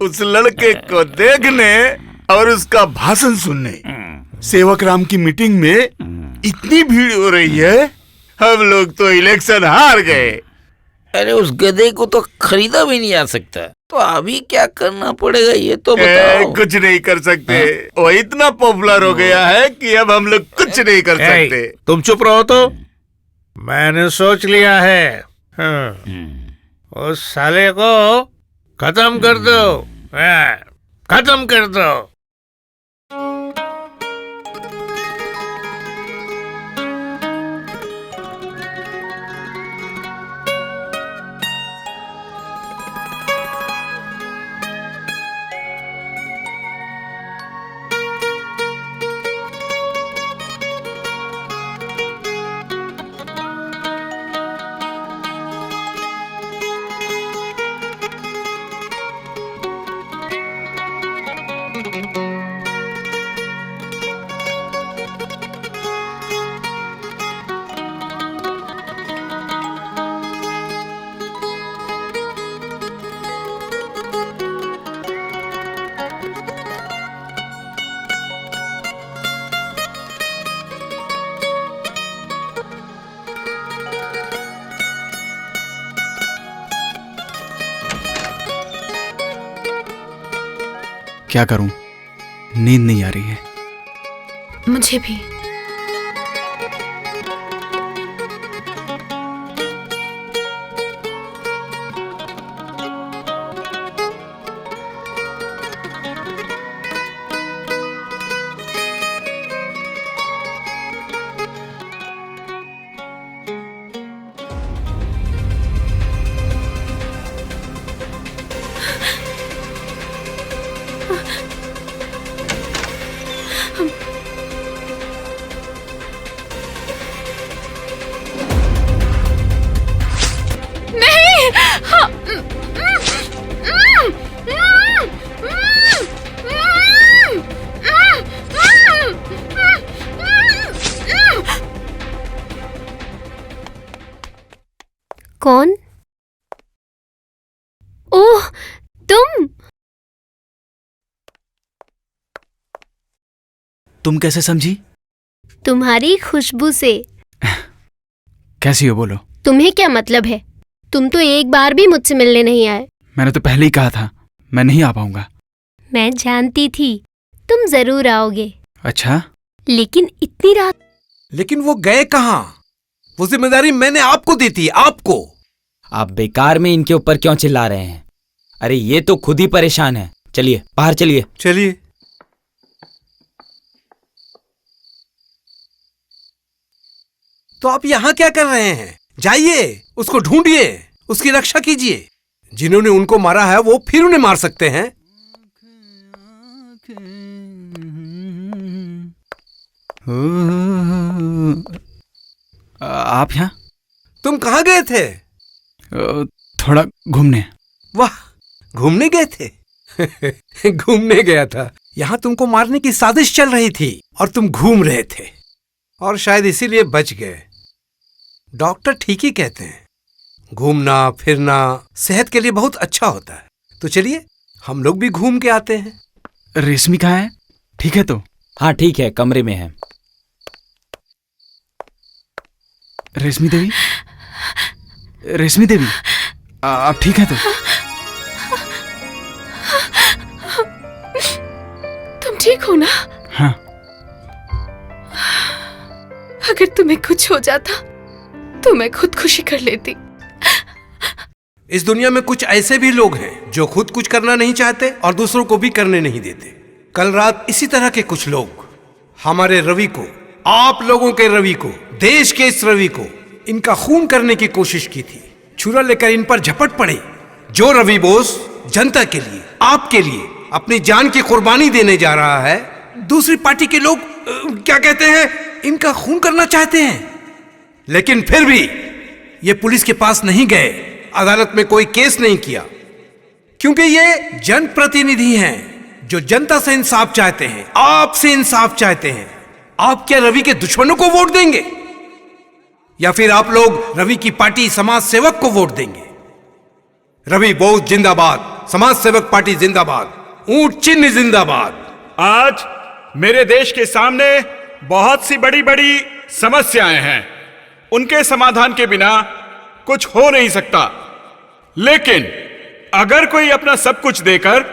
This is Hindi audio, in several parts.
उस लड़के को देखने और उसका भाषण सुनने सेवक राम की मीटिंग में इतनी भीड़ हो रही है, हम लोग तो इलेक्शन हार गए। अरे उस गधे को तो खरीदा भी नहीं जा सकता, तो अभी क्या करना पड़ेगा ये तो बताओ। कुछ नहीं कर सकते, वो इतना पॉपुलर हो गया है कि अब हम लोग कुछ नहीं कर सकते। तुम चुप रहो तो। मैंने सोच लिया है, उस साले को खत्म कर दो, खत्म कर दो। क्या करूं, नींद नहीं आ रही है। मुझे भी। कौन? ओह, तुम कैसे समझी? तुम्हारी खुशबू से। कैसी हो बोलो? तुम्हें क्या मतलब है? तुम तो एक बार भी मुझसे मिलने नहीं आए। मैंने तो पहले ही कहा था मैं नहीं आ पाऊंगा। मैं जानती थी तुम जरूर आओगे। अच्छा, लेकिन इतनी रात। लेकिन वो गए कहाँ? वो जिम्मेदारी मैंने आपको दी थी, आपको। आप बेकार में इनके ऊपर क्यों चिल्ला रहे हैं? अरे ये तो खुद ही परेशान है। चलिए बाहर चलिए। चलिए। तो आप यहाँ क्या कर रहे हैं? जाइए, उसको ढूंढिए, उसकी रक्षा कीजिए। जिन्होंने उनको मारा है वो फिर उन्हें मार सकते हैं। आप यहाँ? तुम कहाँ गए थे? थोड़ा घूमने। वाह, घूमने गए थे? घूमने गया था। यहाँ तुमको मारने की साजिश चल रही थी और तुम घूम रहे थे, और शायद इसीलिए बच गए। डॉक्टर ठीक ही कहते हैं, घूमना फिरना सेहत के लिए बहुत अच्छा होता है। तो चलिए हम लोग भी घूम के आते हैं। रेशमी कहाँ है? ठीक है तो? हाँ ठीक है, कमरे में है। रेशमी देवी, रेशमी देवी, आप ठीक है तो? तुम ठीक हो ना? हाँ। अगर तुम्हें कुछ हो जाता तो मैं खुदकुशी कर लेती। इस दुनिया में कुछ ऐसे भी लोग हैं जो खुद कुछ करना नहीं चाहते और दूसरों को भी करने नहीं देते। कल रात इसी तरह के कुछ लोग हमारे रवि को, आप लोगों के रवि को, देश के इस रवि को, इनका खून करने की कोशिश की थी। छुरा लेकर इन पर झपट पड़े। जो रवि बोस जनता के लिए, आपके लिए अपनी जान की कुर्बानी देने जा रहा है, दूसरी पार्टी के लोग क्या कहते हैं, इनका खून करना चाहते हैं। लेकिन फिर भी ये पुलिस के पास नहीं गए, अदालत में कोई केस नहीं किया, क्योंकि ये जनप्रतिनिधि हैं जो जनता से इंसाफ चाहते हैं, आपसे इंसाफ चाहते हैं। आप क्या रवि के दुश्मनों को वोट देंगे, या फिर आप लोग रवि की पार्टी समाज सेवक को वोट देंगे? रवि बोस जिंदाबाद। समाज सेवक पार्टी जिंदाबाद, ऊंट चिन्ह जिंदाबाद। आज मेरे देश के सामने बहुत सी बड़ी बड़ी समस्याएं हैं, उनके समाधान के बिना कुछ हो नहीं सकता। लेकिन अगर कोई अपना सब कुछ देकर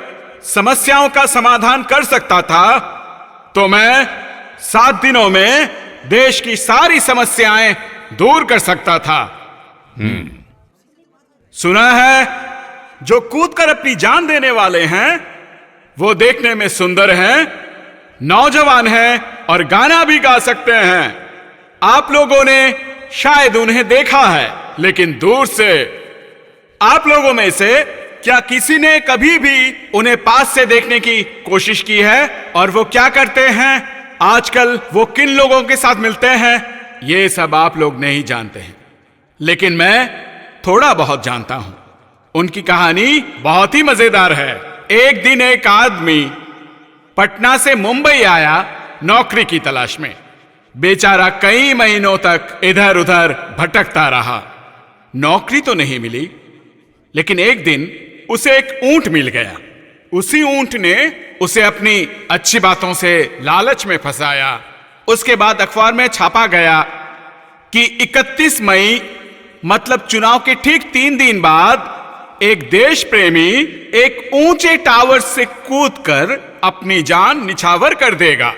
समस्याओं का समाधान कर सकता था तो मैं 7 दिनों में देश की सारी समस्याएं दूर कर सकता था। सुना है जो कूदकर अपनी जान देने वाले हैं वो देखने में सुंदर हैं, नौजवान हैं और गाना भी गा सकते हैं। आप लोगों ने शायद उन्हें देखा है, लेकिन दूर से। आप लोगों में से क्या किसी ने कभी भी उन्हें पास से देखने की कोशिश की है? और वो क्या करते हैं, आजकल वो किन लोगों के साथ मिलते हैं, ये सब आप लोग नहीं जानते हैं। लेकिन मैं थोड़ा बहुत जानता हूं। उनकी कहानी बहुत ही मजेदार है। एक दिन एक आदमी पटना से मुंबई आया नौकरी की तलाश में। बेचारा कई महीनों तक इधर उधर भटकता रहा, नौकरी तो नहीं मिली। लेकिन एक दिन उसे एक ऊंट मिल गया। उसी ऊंट ने उसे अपनी अच्छी बातों से लालच में फंसाया। उसके बाद अखबार में छापा गया कि 31 मई मतलब चुनाव के ठीक 3 दिन बाद एक देश प्रेमी एक ऊंचे टावर से कूदकर अपनी जान निछावर कर देगा।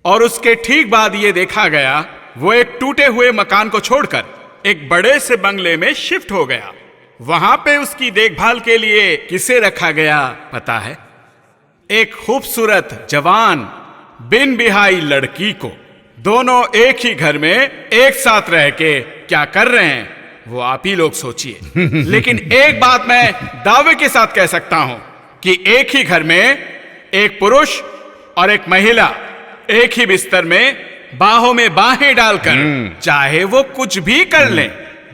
और उसके ठीक बाद यह देखा गया वो एक टूटे हुए मकान को छोड़कर एक बड़े से बंगले में शिफ्ट हो गया। वहां पे उसकी देखभाल के लिए किसे रखा गया पता है? एक खूबसूरत जवान बिन बिहाई लड़की को। दोनों एक ही घर में एक साथ रह के क्या कर रहे हैं वो आप ही लोग सोचिए। लेकिन एक बात मैं दावे के साथ कह सकता हूं कि एक ही घर में एक पुरुष और एक महिला एक ही बिस्तर में बाहों में बाहें डालकर चाहे वो कुछ भी कर लें,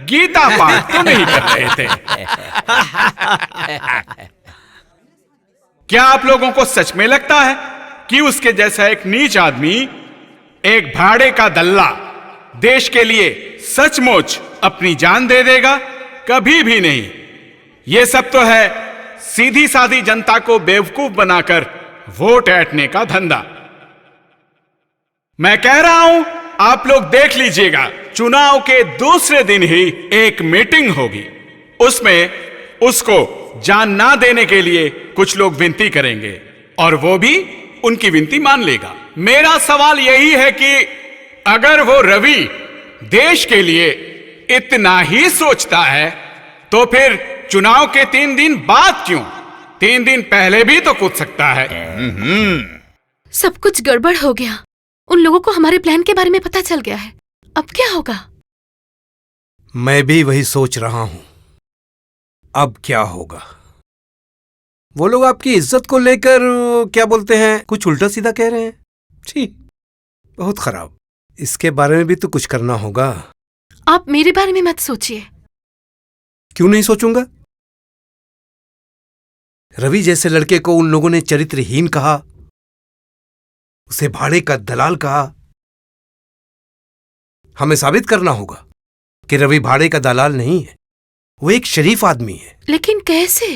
गीता पाठ तो नहीं कर रहे थे। क्या आप लोगों को सच में लगता है कि उसके जैसा एक नीच आदमी, एक भाड़े का दल्ला, देश के लिए सचमुच अपनी जान दे देगा? कभी भी नहीं। यह सब तो है सीधी सादी जनता को बेवकूफ बनाकर वोट ऐंठने का धंधा। मैं कह रहा हूं आप लोग देख लीजिएगा, चुनाव के दूसरे दिन ही एक मीटिंग होगी। उसमें उसको जान ना देने के लिए कुछ लोग विनती करेंगे और वो भी उनकी विनती मान लेगा। मेरा सवाल यही है कि अगर वो रवि देश के लिए इतना ही सोचता है तो फिर चुनाव के 3 दिन बाद क्यों? 3 दिन पहले भी तो कूद सकता है। सब कुछ गड़बड़ हो गया। उन लोगों को हमारे प्लान के बारे में पता चल गया है। अब क्या होगा? मैं भी वही सोच रहा हूं, अब क्या होगा। वो लोग आपकी इज्जत को लेकर क्या बोलते हैं, कुछ उल्टा सीधा कह रहे हैं। छी, बहुत खराब। इसके बारे में भी तो कुछ करना होगा। आप मेरे बारे में मत सोचिए। क्यों नहीं सोचूंगा? रवि जैसे लड़के को उन लोगों ने चरित्रहीन कहा, उसे भाड़े का दलाल कहा। हमें साबित करना होगा कि रवि भाड़े का दलाल नहीं है, वो एक शरीफ आदमी है। लेकिन कैसे?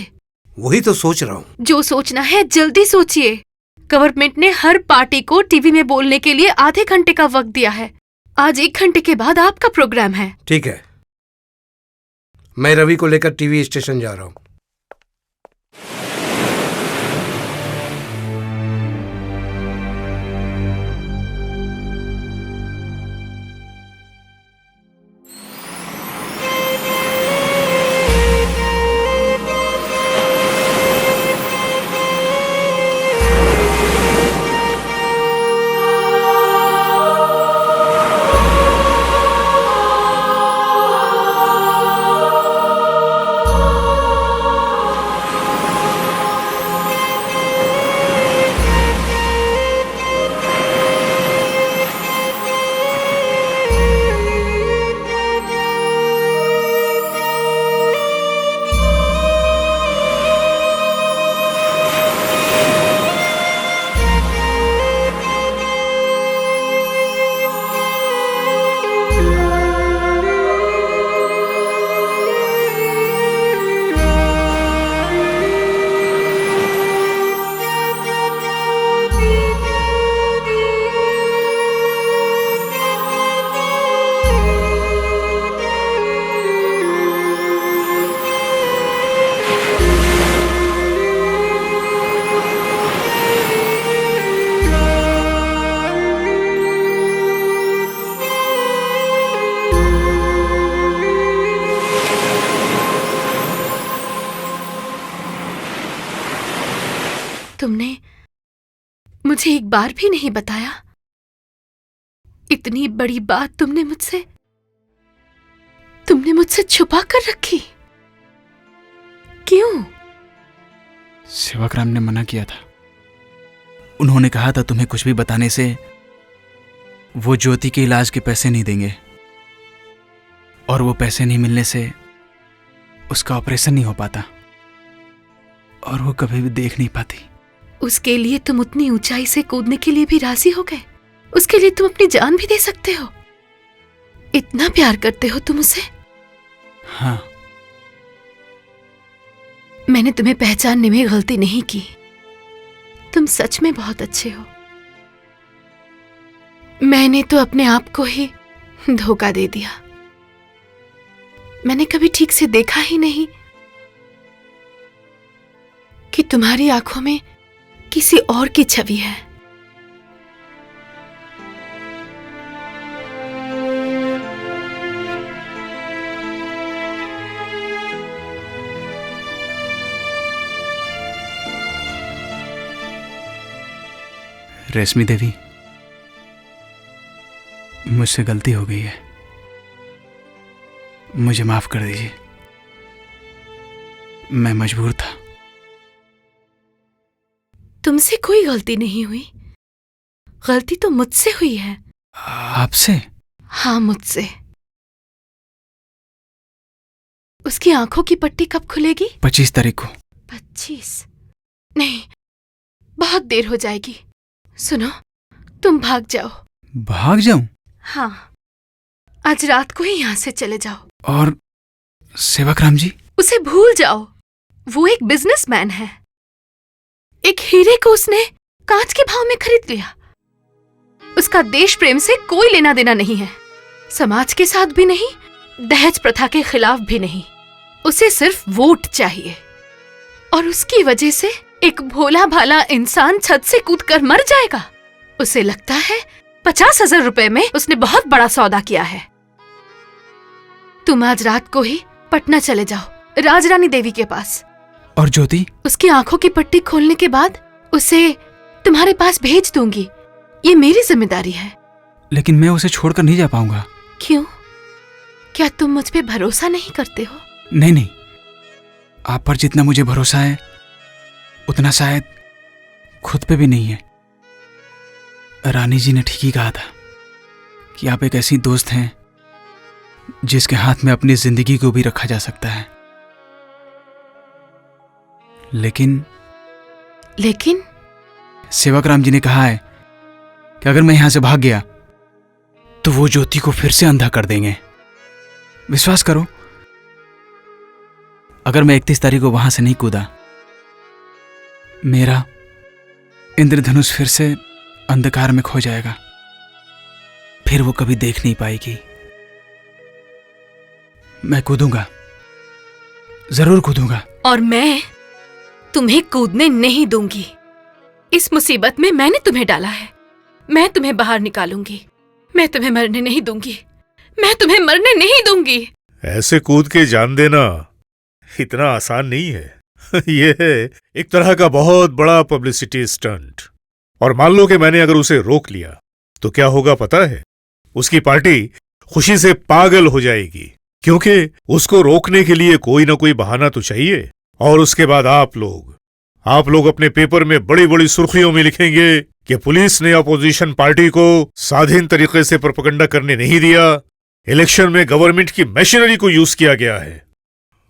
वही तो सोच रहा हूं। जो सोचना है जल्दी सोचिए। गवर्नमेंट ने हर पार्टी को टीवी में बोलने के लिए आधे घंटे का वक्त दिया है। आज 1 घंटे के बाद आपका प्रोग्राम है। ठीक है, मैं रवि को लेकर टीवी स्टेशन जा रहा हूं। तुमने मुझे एक बार भी नहीं बताया? इतनी बड़ी बात तुमने मुझसे छुपा कर रखी, क्यों? सेवकराम ने मना किया था। उन्होंने कहा था तुम्हें कुछ भी बताने से वो ज्योति के इलाज के पैसे नहीं देंगे, और वो पैसे नहीं मिलने से उसका ऑपरेशन नहीं हो पाता, और वो कभी भी देख नहीं पाती। उसके लिए तुम उतनी ऊंचाई से कूदने के लिए भी राजी हो गए? उसके लिए तुम अपनी जान भी दे सकते हो? इतना प्यार करते हो तुम उसे? हाँ। मैंने तुम्हें पहचानने में गलती नहीं की। तुम सच में बहुत अच्छे हो। मैंने तो अपने आप को ही धोखा दे दिया। मैंने कभी ठीक से देखा ही नहीं कि तुम्हारी आंखों में किसी और की छवि है। रेशमी देवी, मुझसे गलती हो गई है, मुझे माफ कर दीजिए। मैं मजबूर था। तुमसे कोई गलती नहीं हुई। गलती तो मुझसे हुई है। आपसे? हाँ, मुझसे। उसकी आंखों की पट्टी कब खुलेगी? 25 तारीख को। 25? नहीं, बहुत देर हो जाएगी। सुनो, तुम भाग जाओ। भाग जाऊं? हाँ, आज रात को ही यहाँ से चले जाओ। और सेवकराम जी? उसे भूल जाओ। वो एक बिजनेसमैन है। एक हीरे को उसने कांच के भाव में खरीद लिया। उसका देश प्रेम से कोई लेना देना नहीं है, समाज के साथ भी नहीं, दहेज प्रथा के खिलाफ भी नहीं। उसे सिर्फ वोट चाहिए, और उसकी वजह से एक भोला भाला इंसान छत से कूदकर मर जाएगा। उसे लगता है 50,000 रुपए में उसने बहुत बड़ा सौदा किया है। तुम आज रात को ही पटना चले जाओ, राजरानी देवी के पास। और ज्योति? उसकी आंखों की पट्टी खोलने के बाद उसे तुम्हारे पास भेज दूंगी। ये मेरी जिम्मेदारी है। लेकिन मैं उसे छोड़कर नहीं जा पाऊंगा। क्यों? क्या तुम मुझ पे भरोसा नहीं करते हो? नहीं नहीं, आप पर जितना मुझे भरोसा है उतना शायद खुद पे भी नहीं है। रानी जी ने ठीक ही कहा था कि आप एक ऐसी दोस्त हैं जिसके हाथ में अपनी जिंदगी को भी रखा जा सकता है। लेकिन सेवकराम जी ने कहा है कि अगर मैं यहां से भाग गया तो वो ज्योति को फिर से अंधा कर देंगे। विश्वास करो, अगर मैं 31 तारीख को वहां से नहीं कूदा, मेरा इंद्रधनुष फिर से अंधकार में खो जाएगा। फिर वो कभी देख नहीं पाएगी। मैं कूदूंगा, जरूर कूदूंगा। और मैं तुम्हें कूदने नहीं दूंगी। इस मुसीबत में मैंने तुम्हें डाला है। मैं तुम्हें बाहर निकालूंगी। मैं तुम्हें मरने नहीं दूंगी। मैं तुम्हें मरने नहीं दूंगी। ऐसे कूद के जान देना इतना आसान नहीं है। ये है एक तरह का बहुत बड़ा पब्लिसिटी स्टंट। और मान लो कि मैंने अगर उसे रोक लिया तो क्या होगा पता है? उसकी पार्टी खुशी से पागल हो जाएगी, क्योंकि उसको रोकने के लिए कोई ना कोई बहाना तो चाहिए। और उसके बाद आप लोग अपने पेपर में बड़ी बड़ी सुर्खियों में लिखेंगे कि पुलिस ने अपोजिशन पार्टी को स्वाधीन तरीके से प्रोपेगेंडा करने नहीं दिया, इलेक्शन में गवर्नमेंट की मशीनरी को यूज किया गया है।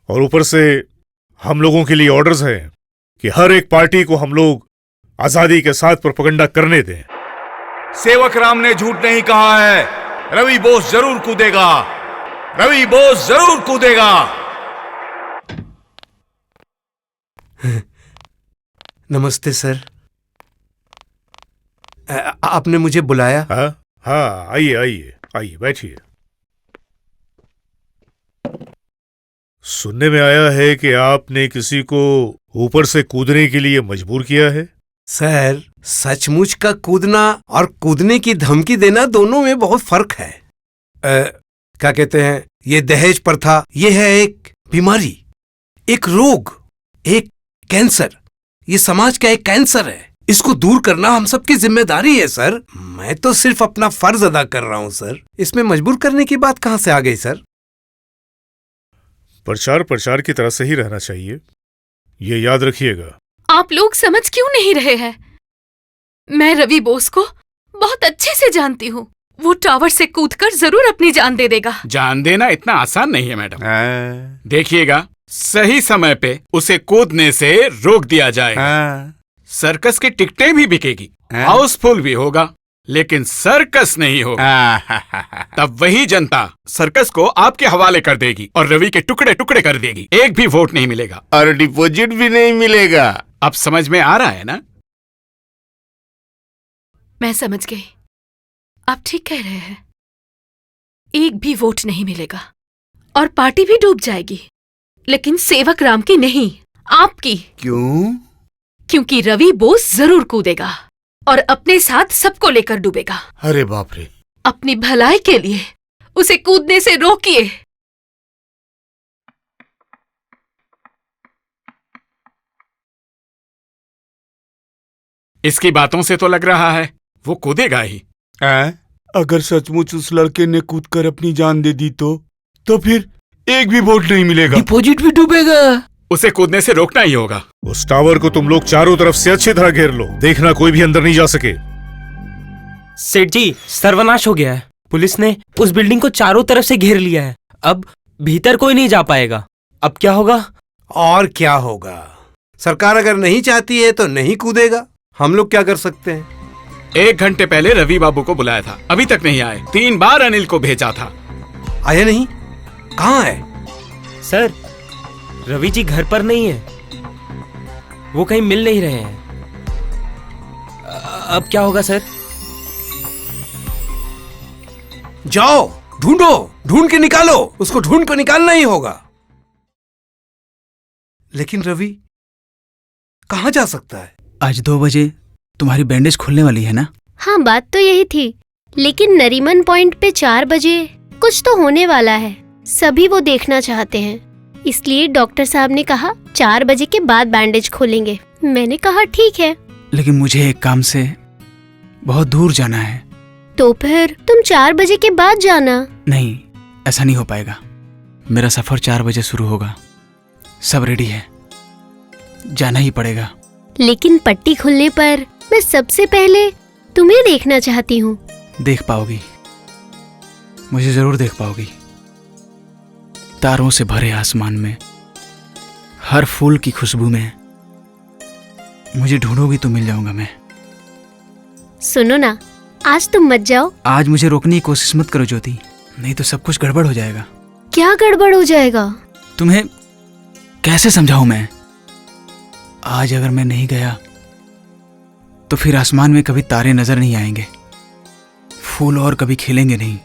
और ऊपर से हम लोगों के लिए ऑर्डर्स हैं कि हर एक पार्टी को हम लोग आजादी के साथ प्रोपेगेंडा करने दें। सेवकराम ने झूठ नहीं कहा है। रवि बोस जरूर कूदेगा। रवि बोस जरूर कूदेगा। नमस्ते सर। आपने मुझे बुलाया? हाँ, आइए बैठिए। सुनने में आया है कि आपने किसी को ऊपर से कूदने के लिए मजबूर किया है। सर, सचमुच का कूदना और कूदने की धमकी देना दोनों में बहुत फर्क है। क्या कहते हैं, ये दहेज प्रथा, ये है एक बीमारी, एक रोग, एक कैंसर। ये समाज का एक कैंसर है, इसको दूर करना हम सबकी जिम्मेदारी है सर। मैं तो सिर्फ अपना फर्ज अदा कर रहा हूँ सर, इसमें मजबूर करने की बात कहाँ से आ गई सर? प्रचार प्रचार की तरह से ही रहना चाहिए, ये याद रखिएगा। आप लोग समझ क्यों नहीं रहे हैं? मैं रवि बोस को बहुत अच्छे से जानती हूँ। वो टावर से कूदकर जरूर अपनी जान दे देगा। जान देना इतना आसान नहीं है मैडम। देखिएगा, सही समय पे उसे कूदने से रोक दिया जाएगा। सर्कस की टिकटें भी बिकेगी, हाउसफुल भी होगा, लेकिन सर्कस नहीं होगा। तब वही जनता सर्कस को आपके हवाले कर देगी और रवि के टुकड़े टुकड़े कर देगी। एक भी वोट नहीं मिलेगा और डिपॉजिट भी नहीं मिलेगा। अब समझ में आ रहा है ना? मैं समझ गई, आप ठीक कह रहे हैं। एक भी वोट नहीं मिलेगा और पार्टी भी डूब जाएगी, लेकिन सेवक राम की नहीं, आपकी। क्यों? क्योंकि रवि बोस जरूर कूदेगा और अपने साथ सबको लेकर डूबेगा। अरे बाप रे! अपनी भलाई के लिए उसे कूदने से रोकिए। इसकी बातों से तो लग रहा है वो कूदेगा ही। अगर सचमुच उस लड़के ने कूदकर अपनी जान दे दी तो फिर एक भी वोट नहीं मिलेगा, डिपॉजिट भी डूबेगा। उसे कूदने से रोकना ही होगा। उस टावर को तुम लोग चारों तरफ से अच्छी तरह घेर लो, देखना कोई भी अंदर नहीं जा सके। सेठ जी, सर्वनाश हो गया है। पुलिस ने उस बिल्डिंग को चारों तरफ से घेर लिया है। अब भीतर कोई नहीं जा पाएगा। अब क्या होगा? और क्या होगा? सरकार अगर नहीं चाहती है तो नहीं कूदेगा, हम लोग क्या कर सकते हैं? 1 घंटे पहले रवि बाबू को बुलाया था, अभी तक नहीं आए। 3 बार अनिल को भेजा था, आया नहीं। कहाँ है? सर, रवि जी घर पर नहीं है, वो कहीं मिल नहीं रहे हैं। अब क्या होगा सर? जाओ ढूंढो, ढूंढ के निकालो, उसको ढूंढ कर निकालना ही होगा। लेकिन रवि कहाँ जा सकता है? आज 2 बजे तुम्हारी बैंडेज खुलने वाली है ना? हाँ, बात तो यही थी, लेकिन नरीमन पॉइंट पे 4 बजे कुछ तो होने वाला है। सभी वो देखना चाहते हैं, इसलिए डॉक्टर साहब ने कहा 4 बजे के बाद बैंडेज खोलेंगे। मैंने कहा ठीक है। लेकिन मुझे एक काम से बहुत दूर जाना है। तो फिर तुम 4 बजे के बाद जाना। नहीं, ऐसा नहीं हो पाएगा। मेरा सफर 4 बजे शुरू होगा। सब रेडी है, जाना ही पड़ेगा। लेकिन पट्टी खुलने पर मैं सबसे पहले तुम्हें देखना चाहती हूँ। देख पाओगी, मुझे जरूर देख पाओगी। तारों से भरे आसमान में, हर फूल की खुशबू में मुझे ढूंढोगी तो मिल जाऊंगा मैं। सुनो ना, आज तुम मत जाओ। आज मुझे रोकने की कोशिश मत करो ज्योति, नहीं तो सब कुछ गड़बड़ हो जाएगा। क्या गड़बड़ हो जाएगा? तुम्हें कैसे समझाऊं मैं? आज अगर मैं नहीं गया तो फिर आसमान में कभी तारे नजर नहीं आएंगे, फूल और कभी खिलेंगे नहीं,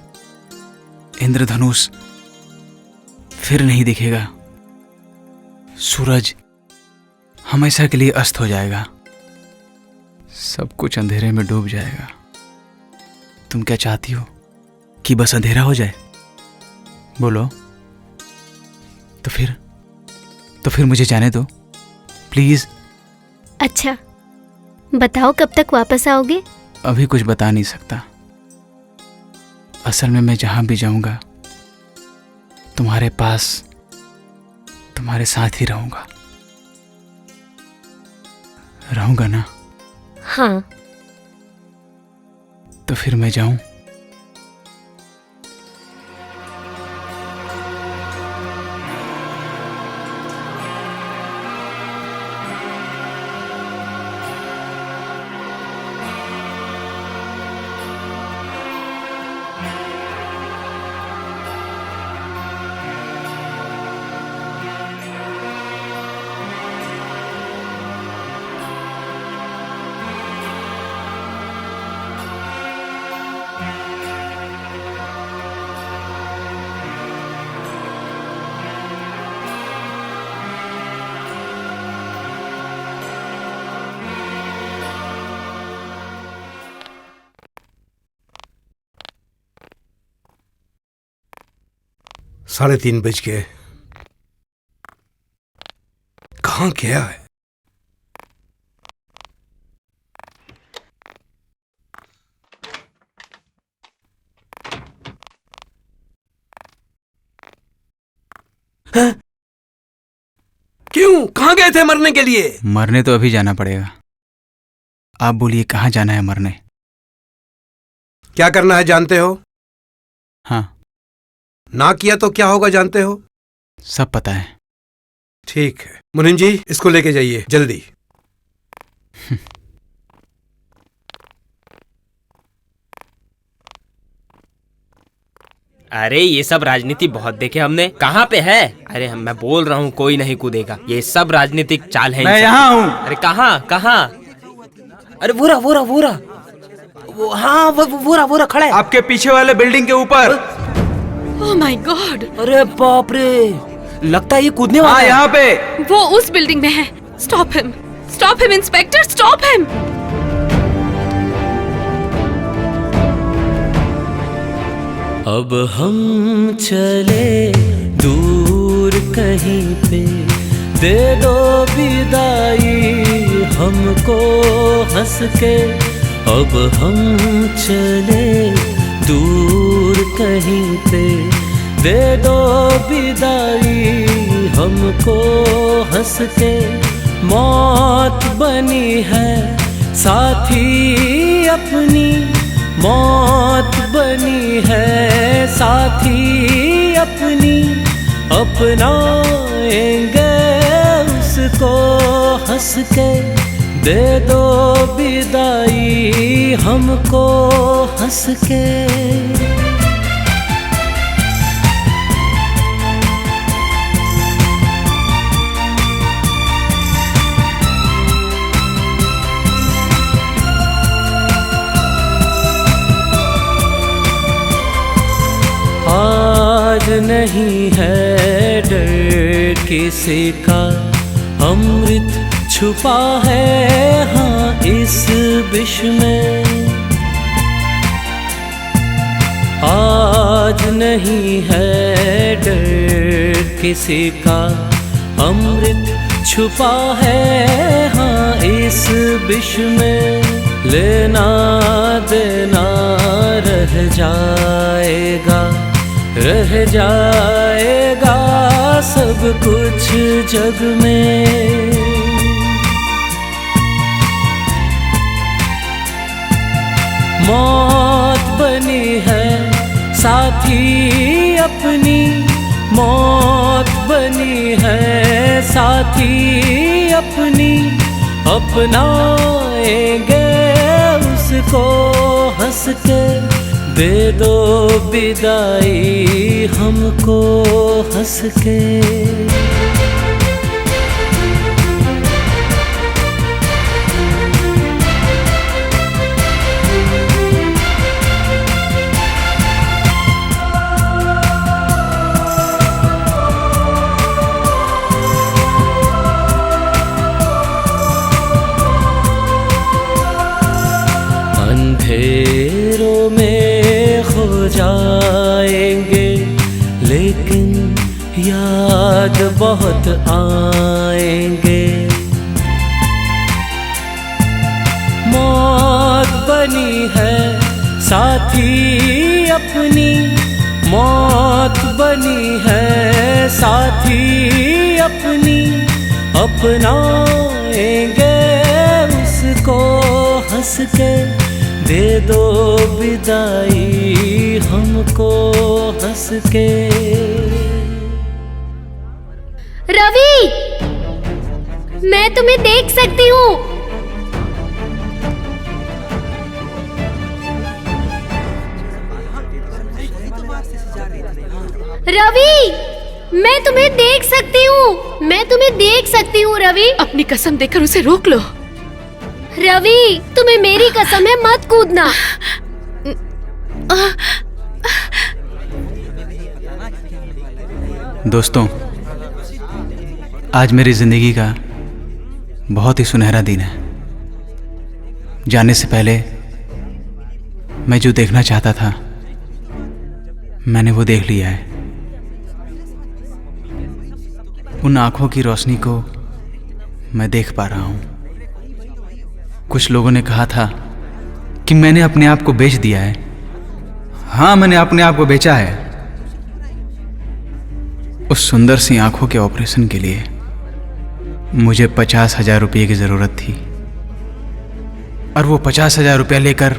इंद्रधनुष फिर नहीं दिखेगा, सूरज हमेशा के लिए अस्त हो जाएगा, सब कुछ अंधेरे में डूब जाएगा। तुम क्या चाहती हो कि बस अंधेरा हो जाए? बोलो। तो फिर मुझे जाने दो प्लीज। अच्छा, बताओ कब तक वापस आओगे? अभी कुछ बता नहीं सकता। असल में मैं जहां भी जाऊंगा तुम्हारे पास, तुम्हारे साथ ही रहूंगा ना? हाँ। तो फिर मैं जाऊं? साढ़े 3 बज गए। कहाँ गया है? क्यों? कहाँ गए थे मरने के लिए? मरने तो अभी जाना पड़ेगा। आप बोलिए कहाँ जाना है मरने? क्या करना है जानते हो? हाँ, ना किया तो क्या होगा जानते हो? सब पता है। ठीक है मुनिम जी, इसको लेके जाइए जल्दी। अरे ये सब राजनीति बहुत देखे हमने। कहाँ पे है? अरे मैं बोल रहा हूँ कोई नहीं कूदेगा। ये सब राजनीतिक चाल है। मैं यहाँ हूँ। अरे कहाँ कहाँ? अरे वो रहा हाँ वो रहा खड़ा है आपके पीछे वाले बिल्डिंग के ऊपर। ओह माय गॉड, अरे बाप रे, लगता है ये कूदने वाला हाँ है। यहाँ पे। वो उस बिल्डिंग में है। Stop him inspector, stop him. अब हम चले दूर कहीं पे, दे दो विदाई हमको हंस के। अब हम चले दूर कहीं पे, दे दो विदाई हमको हंस के। मौत बनी है साथी अपनी, मौत बनी है साथी अपनी। अपनाएंगे उसको हंस के, दे दो विदाई हमको हंस के। आज नहीं है डर किसी का, अमृत छुपा है हाँ इस विष में। आज नहीं है डर किसी का, अमृत छुपा है हाँ इस विष में। लेना देना रह जाएगा, रह जाएगा सब कुछ जग में। मौत बनी है साथी अपनी, मौत बनी है साथी अपनी। अपनाएंगे उसको हंस के, दे दो विदाई हमको हंस के। अंधेरों में खो जाएंगे, लेकिन याद बहुत आएंगे। मौत बनी है साथी अपनी, मौत बनी है साथी अपनी। अपनाएंगे उसको हंस के, दे दो विदाई हमको हंस के। रवि, मैं तुम्हें देख सकती हूँ। रवि, मैं तुम्हें देख सकती हूँ, मैं तुम्हें देख सकती हूँ रवि। अपनी कसम देकर उसे रोक लो। रवि, तुम्हें मेरी कसम है, मत कूदना। दोस्तों, आज मेरी जिंदगी का बहुत ही सुनहरा दिन है। जाने से पहले मैं जो देखना चाहता था मैंने वो देख लिया है। उन आंखों की रोशनी को मैं देख पा रहा हूं। कुछ लोगों ने कहा था कि मैंने अपने आप को बेच दिया है। हाँ, मैंने अपने आप को बेचा है उस सुंदर सी आंखों के ऑपरेशन के लिए। मुझे 50,000 रुपये की ज़रूरत थी और वो 50,000 रुपया लेकर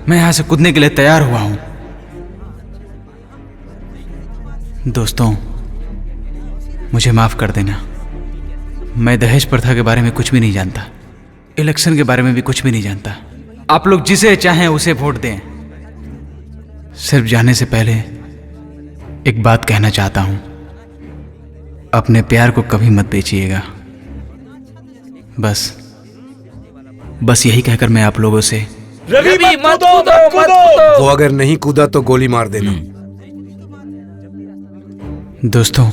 मैं यहाँ से कूदने के लिए तैयार हुआ हूँ। दोस्तों, मुझे माफ़ कर देना। मैं दहेज प्रथा के बारे में कुछ भी नहीं जानता, इलेक्शन के बारे में भी कुछ भी नहीं जानता। आप लोग जिसे चाहें उसे वोट दें। सिर्फ जाने से पहले एक बात कहना चाहता हूं, अपने प्यार को कभी मत बेचिएगा। बस यही कहकर मैं आप लोगों से रवि मत कूदो। वो अगर नहीं कूदा तो गोली मार देना। दोस्तों,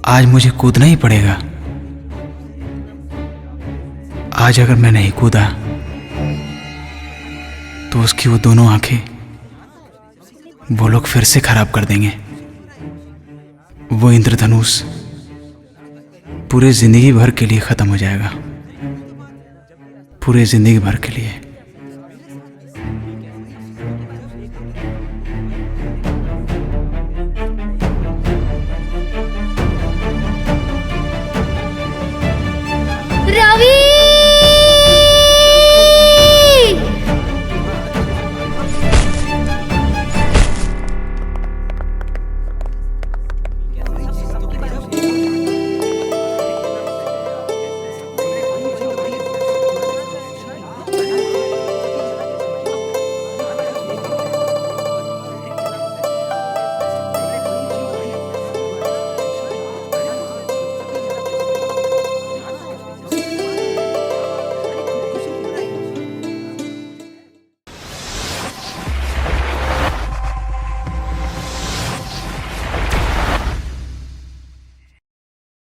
आज मुझे कूदना ही पड़ेगा। आज अगर मैं नहीं कूदा तो उसकी वो दोनों आंखें वो लोग फिर से खराब कर देंगे। वो इंद्रधनुष पूरे जिंदगी भर के लिए खत्म हो जाएगा, पूरे जिंदगी भर के लिए।